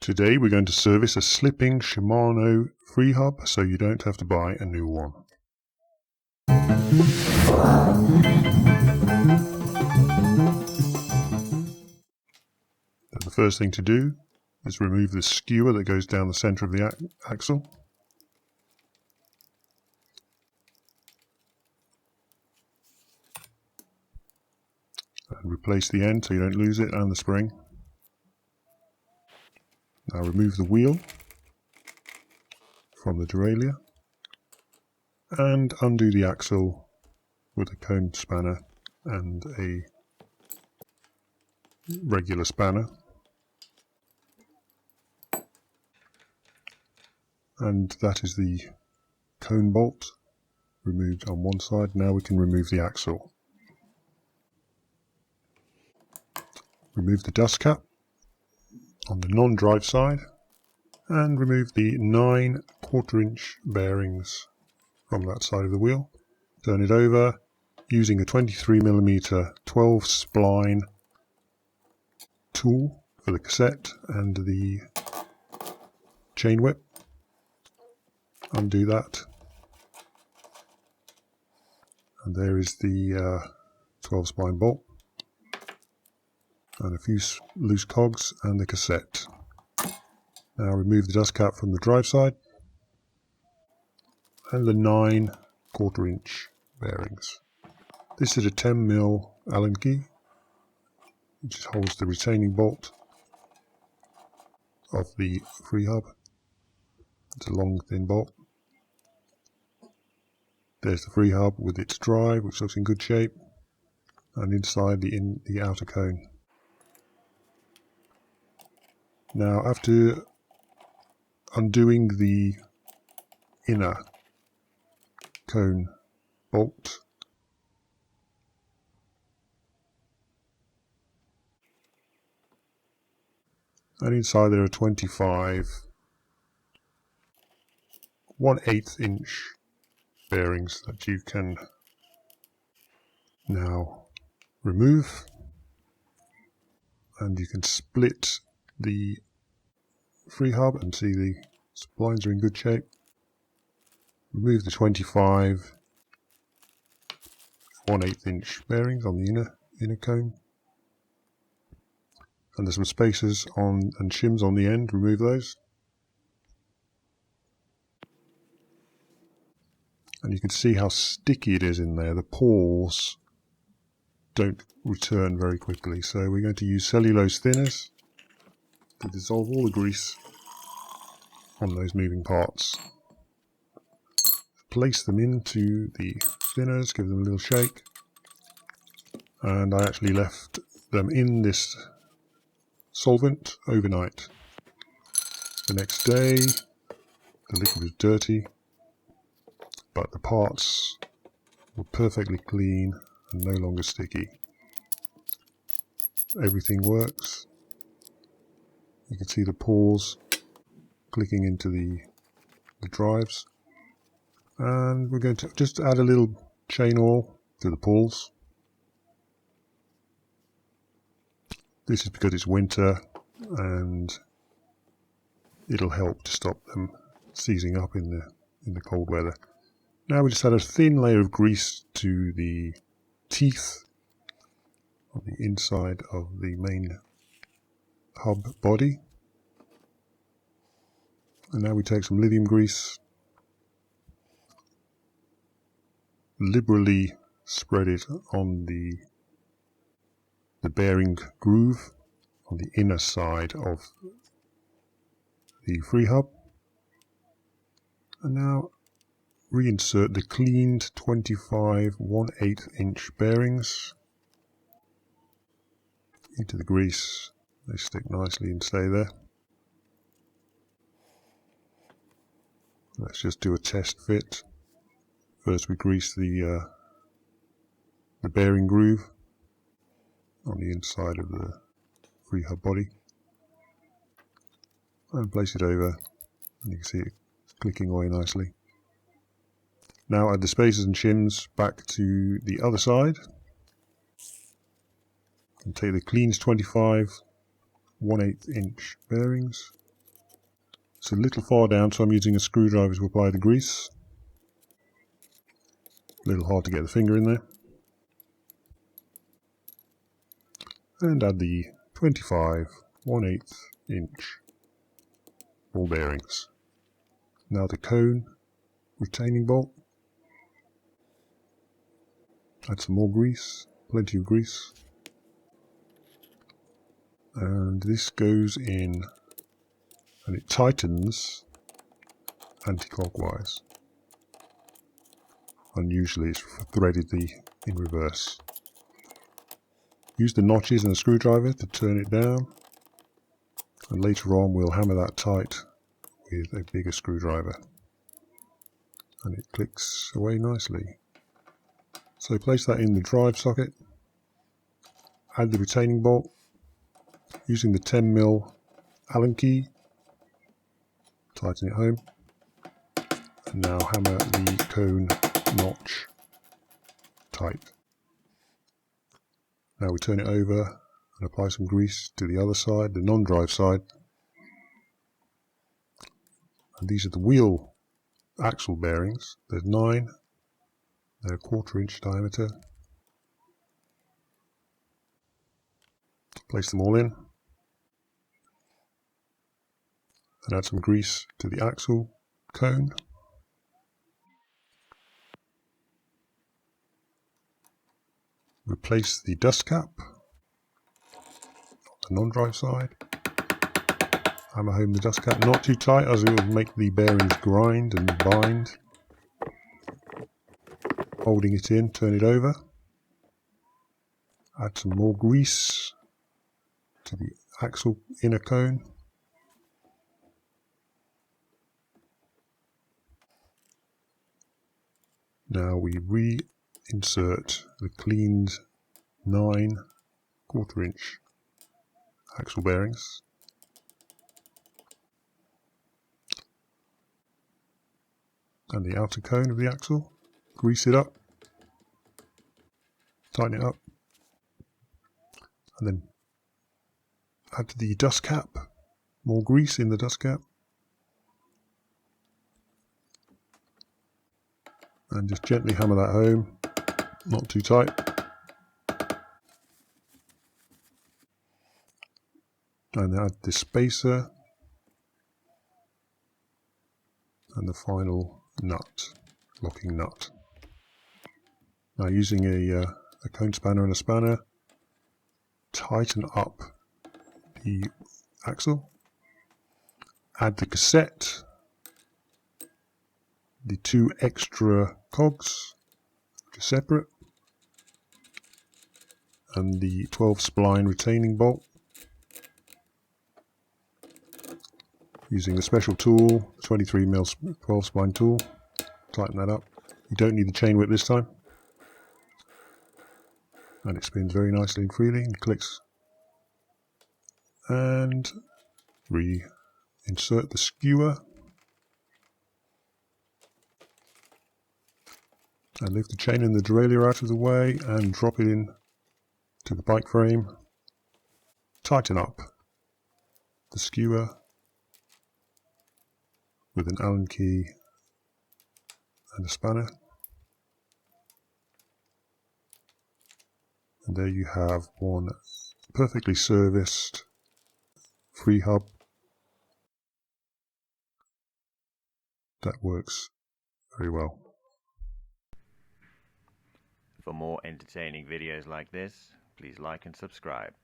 Today we're going to service a slipping Shimano Freehub so you don't have to buy a new one. The first thing to do is remove the skewer that goes down the centre of the axle. And replace the end so you don't lose it and the spring. Now remove the wheel from the derailleur and undo the axle with a cone spanner and a regular spanner. And that is the cone bolt removed on one side. Now we can remove the axle. Remove the dust cap on the non-drive side and remove the 9 1/4-inch bearings from that side of the wheel. Turn it over using a 23mm 12 spline tool for the cassette and the chain whip. Undo that, and there is the 12 spline bolt and a few loose cogs and the cassette. Now remove the dust cap from the drive side and the 9 1/4-inch bearings. This is a 10mm Allen key which holds the retaining bolt of the Freehub. It's a long thin bolt. There's the Freehub with its drive, which looks in good shape, and inside the outer cone. Now, after undoing the inner cone bolt, and inside there are 25 1/8-inch bearings that you can now remove, and you can split the Freehub and see the splines are in good shape. Remove the 25 1/8-inch bearings on the inner cone, and there's some spacers on and shims on the end. Remove those, and you can see how sticky it is in there. The pores don't return very quickly, so we're going to use cellulose thinners to dissolve all the grease on those moving parts. Place them into the thinners, give them a little shake, and I actually left them in this solvent overnight. The next day the liquid was dirty, but the parts were perfectly clean and no longer sticky. Everything works. You can see the pores clicking into the drives, and we're going to just add a little chain oil to the pulls. This is because it's winter and it'll help to stop them seizing up in the cold weather. Now we just add a thin layer of grease to the teeth on the inside of the main hub body. And now we take some lithium grease, liberally spread it on the bearing groove on the inner side of the Freehub. And now reinsert the cleaned 25 1/8-inch bearings into the grease. They stick nicely and stay there. Let's just do a test fit. First we grease the bearing groove on the inside of the Freehub body and place it over, and you can see it clicking away nicely. Now add the spacers and shims back to the other side and take the cleans 25 1/8-inch bearings It's a little far down, so I'm using a screwdriver to apply the grease. A little hard to get the finger in there. And add the 25 1/8 inch ball bearings. Now the cone retaining bolt. Add some more grease, plenty of grease. And this goes in and it tightens anti-clockwise. Unusually it's threaded in reverse. Use the notches and a screwdriver to turn it down, and later on we'll hammer that tight with a bigger screwdriver and it clicks away nicely. So place that in the drive socket, add the retaining bolt using the 10mm Allen key, tighten it home, and now hammer the cone notch tight. Now we turn it over and apply some grease to the other side, the non-drive side. And these are the wheel axle bearings. There's 9, they're 1/4 inch diameter. Place them all in and add some grease to the axle cone. Replace the dust cap on the non-drive side. Hammer home the dust cap, not too tight as it will make the bearings grind and bind. Holding it in, turn it over. Add some more grease to the axle inner cone. Now we reinsert the cleaned 9 1/4 inch axle bearings. And the outer cone of the axle. Grease it up. Tighten it up. And then add to the dust cap. More grease in the dust cap. And just gently hammer that home. Not too tight. And add the spacer. And the final nut, locking nut. Now using a cone spanner and a spanner, tighten up the axle, add the cassette, the 2 extra cogs, which are separate, and the 12 spline retaining bolt. Using the special tool, 23mm 12 spline tool, tighten that up. You don't need the chain whip this time. And it spins very nicely and freely and clicks. And reinsert the skewer. And lift the chain and the derailleur out of the way and drop it in to the bike frame. Tighten up the skewer with an Allen key and a spanner. And there you have one perfectly serviced Freehub that works very well. For more entertaining videos like this, please like and subscribe.